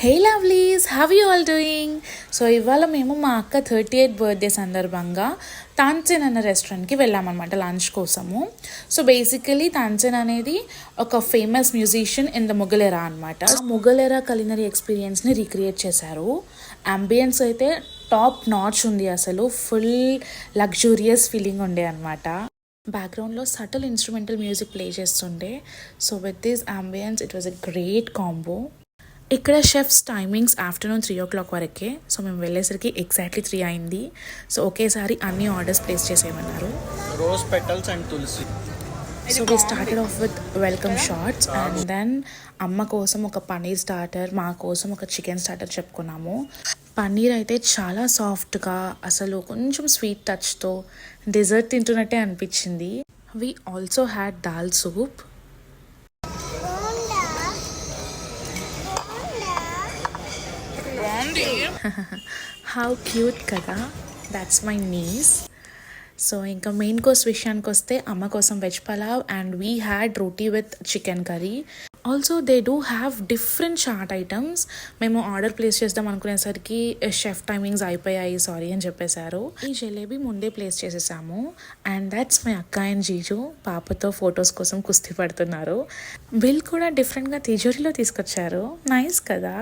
Hey lovelies, have you all doing? So ఇవాళ మేము మా అక్క 38th బర్త్డే సందర్భంగా తాన్సేన్ అన్న రెస్టారెంట్కి వెళ్ళామన్నమాట లంచ్ కోసము. సో బేసికలీ తాన్సేన్ అనేది ఒక ఫేమస్ మ్యూజిషియన్ ఇన్ ద మొగలెరా అనమాట. మొగలెరా కలినరీ ఎక్స్పీరియన్స్ని రీక్రియేట్ చేశారు. అంబియన్స్ అయితే టాప్ నాచ్ ఉంది, అసలు ఫుల్ లగ్జూరియస్ ఫీలింగ్ ఉండే అనమాట. బ్యాక్గ్రౌండ్లో సటల్ ఇన్స్ట్రుమెంటల్ మ్యూజిక్ ప్లే చేస్తుండే. So with this ambience it was a great combo. ఇక్కడ షెఫ్స్ టైమింగ్స్ ఆఫ్టర్నూన్ 3 o'clock వరకే. సో మేము వెళ్ళేసరికి ఎగ్జాక్ట్లీ 3 అయింది. సో ఒకేసారి అన్ని ఆర్డర్స్ ప్లేస్ చేసేయమన్నారు. Rose petals and tulsi. So we started off with welcome shots and then అమ్మ కోసం ఒక పన్నీర్ స్టార్టర్, మా కోసం ఒక చికెన్ స్టార్టర్ చెప్పుకున్నాము. పన్నీర్ అయితే చాలా సాఫ్ట్గా, అసలు కొంచెం స్వీట్ టచ్తో డెజర్ట్ తింటున్నట్టే అనిపించింది. We also had dal soup. How cute కదా, దాట్స్ మై నీస్. సో ఇంకా మెయిన్ కోర్స్ విషయానికి వస్తే అమ్మ కోసం veg pulao and we had roti with chicken curry. Also they do have different chaat items. మేము ఆర్డర్ ప్లేస్ చేద్దాం అనుకునేసరికి షెఫ్ టైమింగ్స్ అయిపోయాయి, సారీ అని చెప్పేశారు. ఈ జలేబీ ముందే ప్లేస్ చేసేసాము. And that's my akka and jiju పాపతో ఫొటోస్ కోసం కుస్తీ పడుతున్నారు. బిల్ కూడా డిఫరెంట్గా తిజోరీలో తీసుకొచ్చారు, నైస్ కదా.